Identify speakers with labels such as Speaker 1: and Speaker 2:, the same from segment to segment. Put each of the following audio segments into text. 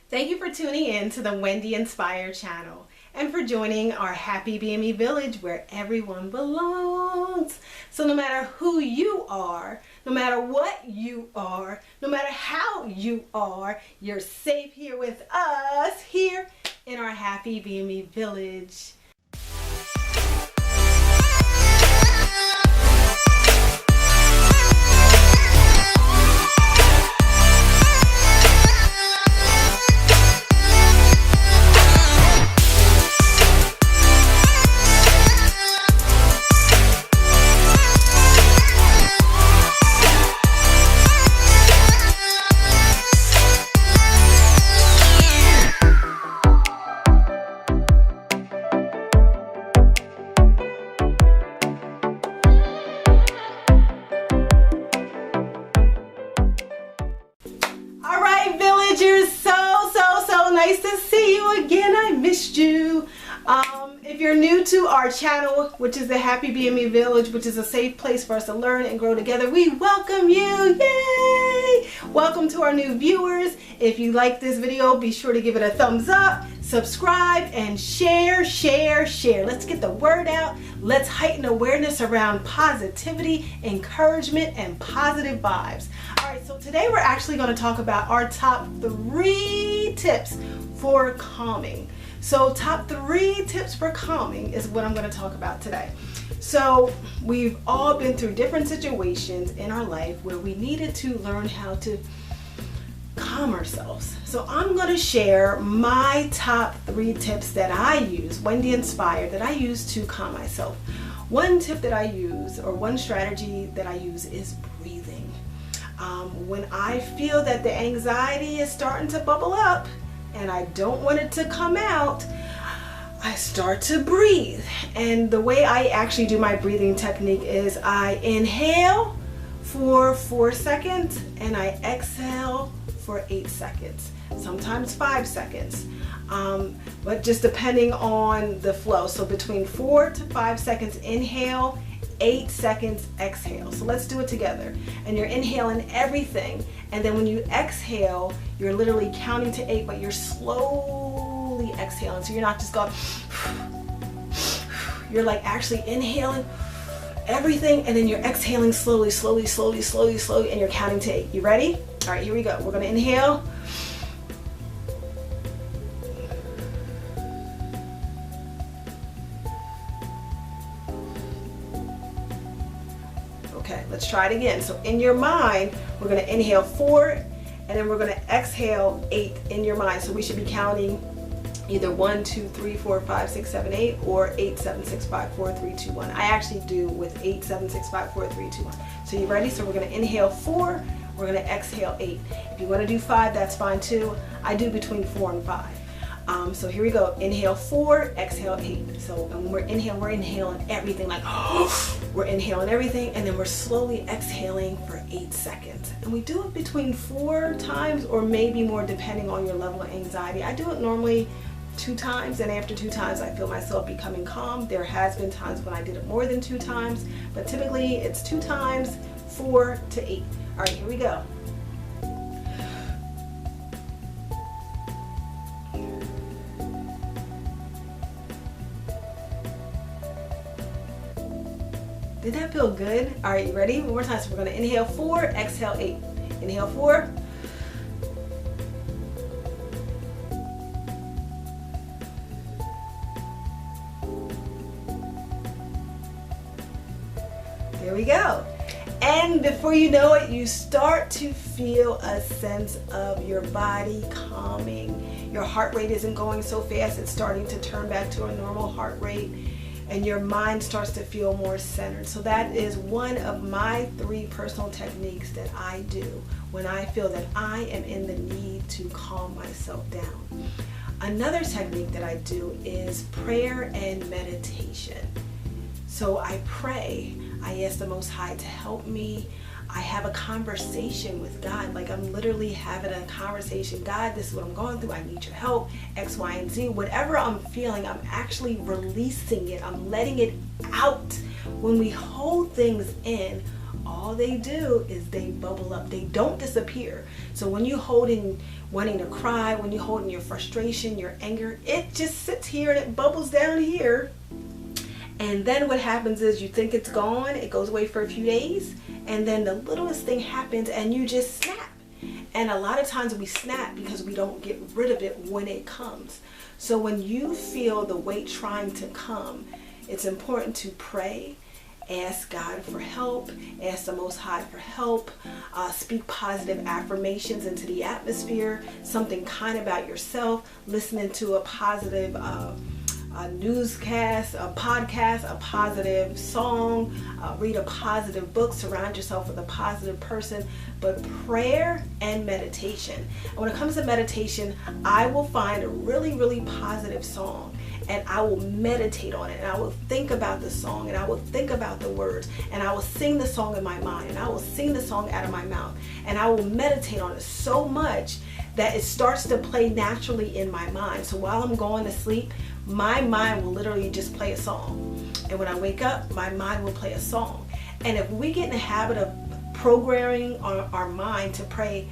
Speaker 1: Thank you for tuning in to the Wendy Inspire channel and for joining our HBM Village where everyone belongs. So no matter who you are, no matter what you are, no matter how you are, you're safe here with us here in our HBM Village. Nice to see you again. I missed you. If you're new to our channel, which is the HBM Village, which is a safe place for us to learn and grow together, we welcome you. Yay! Welcome to our new viewers. If you like this video, be sure to give it a thumbs up, subscribe, and share. Let's get the word out. Let's heighten awareness around positivity, encouragement, and positive vibes. All right, so today we're actually going to talk about our top 3 tips for calming. So top 3 tips for calming is what I'm going to talk about today. So we've all been through different situations in our life where we needed to learn how to calm ourselves. So I'm going to share my top 3 tips that I use, Wendy Inspired, that I use to calm myself. One tip that I use, or one strategy that I use, is breathing. When I feel that the anxiety is starting to bubble up and I don't want it to come out, I start to breathe. And the way I actually do my breathing technique is I inhale for 4 seconds and I exhale for 8 seconds, sometimes 5 seconds, but just depending on the flow. So between 4 to 5 seconds inhale, 8 seconds exhale. So let's do it together. And you're inhaling everything, and then when you exhale, you're literally counting to 8, but you're slowly exhaling. So you're not just going, you're like actually inhaling everything, and then you're exhaling slowly, and you're counting to 8. You ready? All right, here we go. We're gonna inhale. Okay, let's try it again. So in your mind, we're going to inhale 4, and then we're going to exhale 8 in your mind. So we should be counting either 1, 2, 3, 4, 5, 6, 7, 8, or 8, 7, 6, 5, 4, 3, 2, 1. I actually do with 8, 7, 6, 5, 4, 3, 2, 1. So you ready? So we're going to inhale 4, we're going to exhale 8. If you want to do 5, that's fine too. I do between 4 and 5. So here we go. Inhale 4, exhale 8. So when we're inhaling everything, like we're inhaling everything, and then we're slowly exhaling for 8 seconds. And we do it between 4 times or maybe more depending on your level of anxiety. I do it normally 2 times, and after 2 times I feel myself becoming calm. There has been times when I did it more than 2 times, but typically it's 2 times, 4 to 8. All right, here we go. Did that feel good? All right, you ready? One more time. So we're going to inhale 4, exhale 8. Inhale 4. There we go. And before you know it, you start to feel a sense of your body calming. Your heart rate isn't going so fast. It's starting to turn back to a normal heart rate. And your mind starts to feel more centered. So that is one of my 3 personal techniques that I do when I feel that I am in the need to calm myself down. Another technique that I do is prayer and meditation. So I pray, I ask the Most High to help me. I have a conversation with God, like I'm literally having a conversation. God, this is what I'm going through. I need your help, X, Y, and Z. Whatever I'm feeling, I'm actually releasing it. I'm letting it out. When we hold things in, all they do is they bubble up. They don't disappear. So when you hold in wanting to cry, when you're holding your frustration, your anger, it just sits here and it bubbles down here. And then what happens is you think it's gone, it goes away for a few days, and then the littlest thing happens and you just snap. And a lot of times we snap because we don't get rid of it when it comes. So when you feel the weight trying to come, it's important to pray, ask God for help, ask the Most High for help, speak positive affirmations into the atmosphere, something kind about yourself, listening to a positive a newscast, a podcast, a positive song, read a positive book, surround yourself with a positive person. But prayer and meditation. And when it comes to meditation, I will find a really, really positive song and I will meditate on it, and I will think about the song, and I will think about the words, and I will sing the song in my mind, and I will sing the song out of my mouth, and I will meditate on it so much that it starts to play naturally in my mind. So while I'm going to sleep, my mind will literally just play a song. And when I wake up, my mind will play a song. And if we get in the habit of programming our mind to play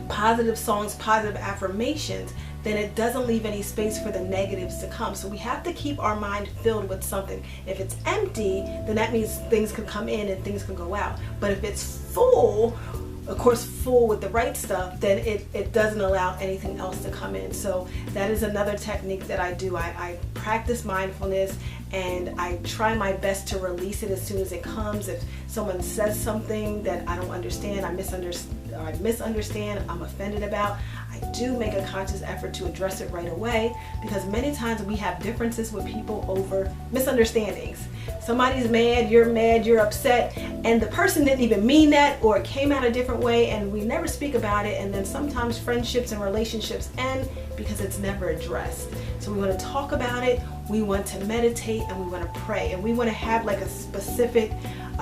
Speaker 1: positive songs, positive affirmations, then it doesn't leave any space for the negatives to come. So we have to keep our mind filled with something. If it's empty, then that means things can come in and things can go out. But if it's full, of course, full with the right stuff, then it doesn't allow anything else to come in. So that is another technique that I do. I practice mindfulness, and I try my best to release it as soon as it comes. If someone says something that I don't understand, I misunderstand, I'm offended about, I do make a conscious effort to address it right away, because many times we have differences with people over misunderstandings. Somebody's mad, you're upset, and the person didn't even mean that, or it came out a different way, and we never speak about it. And then sometimes friendships and relationships end because it's never addressed. So we want to talk about it, we want to meditate, and we want to pray, and we want to have like a specific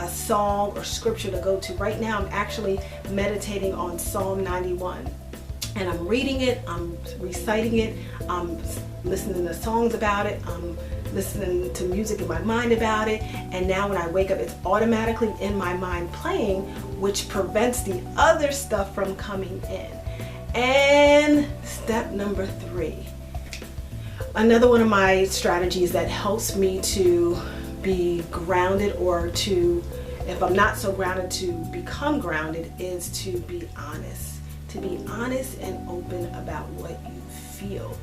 Speaker 1: song or scripture to go to. Right now I'm actually meditating on Psalm 91. And I'm reading it, I'm reciting it, I'm listening to songs about it, I'm listening to music in my mind about it, and now when I wake up, it's automatically in my mind playing, which prevents the other stuff from coming in. And step number 3. Another one of my strategies that helps me to be grounded, or to, if I'm not so grounded, to become grounded, is to be honest. To be honest and open about what you feel.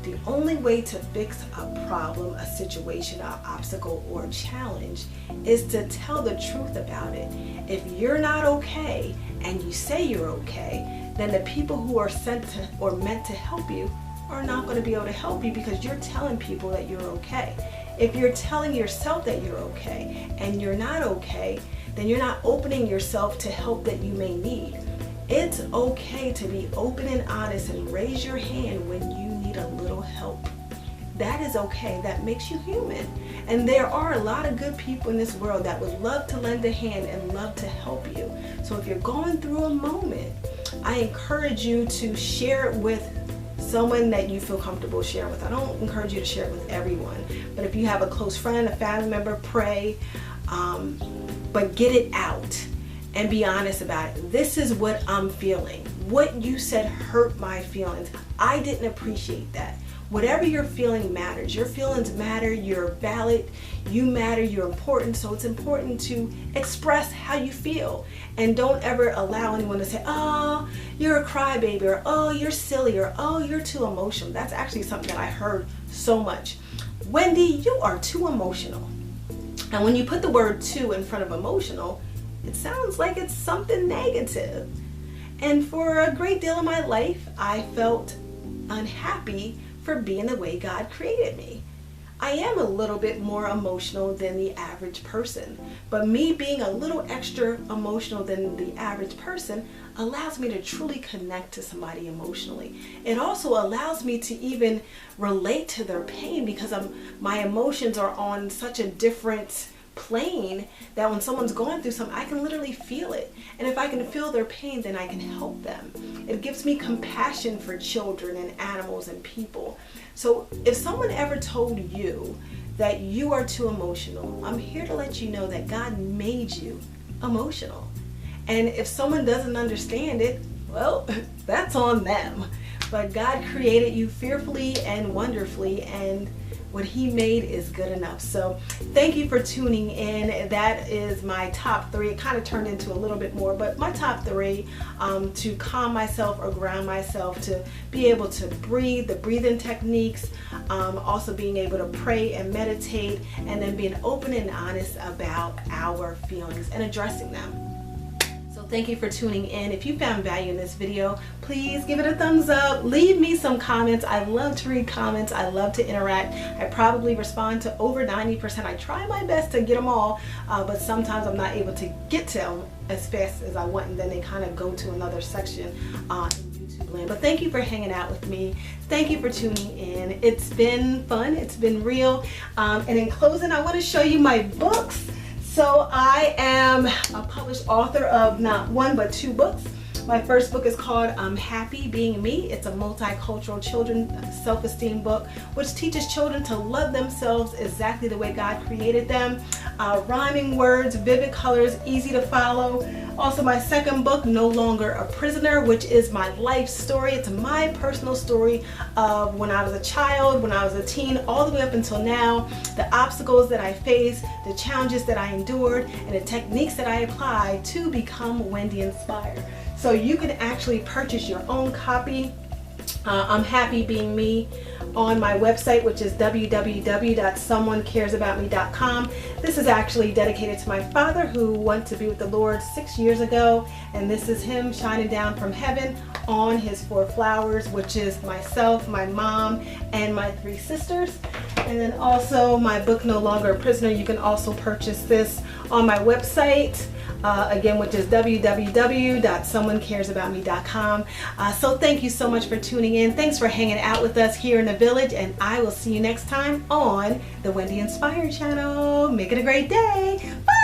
Speaker 1: The only way to fix a problem, a situation, an obstacle, or a challenge is to tell the truth about it. If you're not okay and you say you're okay, then the people who are sent to or meant to help you are not going to be able to help you, because you're telling people that you're okay. If you're telling yourself that you're okay and you're not okay, then you're not opening yourself to help that you may need. It's okay to be open and honest and raise your hand when you need a little help. That is okay. That makes you human. And there are a lot of good people in this world that would love to lend a hand and love to help you. So if you're going through a moment, I encourage you to share it with someone that you feel comfortable sharing with. I don't encourage you to share it with everyone, but if you have a close friend, a family member, pray, but get it out. And be honest about it. This is what I'm feeling. What you said hurt my feelings. I didn't appreciate that. Whatever you're feeling matters. Your feelings matter. You're valid. You matter. You're important. So it's important to express how you feel. And don't ever allow anyone to say, oh, you're a crybaby, or oh, you're silly, or oh, you're too emotional. That's actually something that I heard so much. Wendy, you are too emotional. And when you put the word too in front of emotional, it sounds like it's something negative. And for a great deal of my life, I felt unhappy for being the way God created me. I am a little bit more emotional than the average person, but me being a little extra emotional than the average person allows me to truly connect to somebody emotionally. It also allows me to even relate to their pain, because my emotions are on such a different plane that when someone's going through something, I can literally feel it. And if I can feel their pain, then I can help them. It gives me compassion for children and animals and people. So if someone ever told you that you are too emotional, I'm here to let you know that God made you emotional. And if someone doesn't understand it, well, that's on them. But God created you fearfully and wonderfully, and what He made is good enough. So thank you for tuning in. That is my top 3. It kind of turned into a little bit more, but my top 3 to calm myself or ground myself, to be able to breathe, the breathing techniques, also being able to pray and meditate, and then being open and honest about our feelings and addressing them. Thank you for tuning in. If you found value in this video, please give it a thumbs up. Leave me some comments. I love to read comments. I love to interact. I probably respond to over 90%. I try my best to get them all, but sometimes I'm not able to get to them as fast as I want, and then they kind of go to another section on YouTube land. But thank you for hanging out with me. Thank you for tuning in. It's been fun. It's been real. And in closing, I want to show you my books. So I am a published author of not 1 but 2 books. My first book is called Happy Being Me. It's a multicultural children's self-esteem book which teaches children to love themselves exactly the way God created them. Rhyming words, vivid colors, easy to follow. Also, my second book, No Longer a Prisoner, which is my life story. It's my personal story of when I was a child, when I was a teen, all the way up until now, the obstacles that I faced, the challenges that I endured, and the techniques that I applied to become Wendy Inspired. So you can actually purchase your own copy. I'm Happy Being Me on my website, which is www.someonecaresaboutme.com. This is actually dedicated to my father, who went to be with the Lord 6 years ago, and this is him shining down from heaven on his 4 flowers, which is myself, my mom, and my 3 sisters. And then also my book, No Longer a Prisoner. You can also purchase this on my website, again, which is www.someonecaresaboutme.com. So thank you so much for tuning in. Thanks for hanging out with us here in the village, and I will see you next time on the Wendy Inspired channel. Make it a great day. Bye.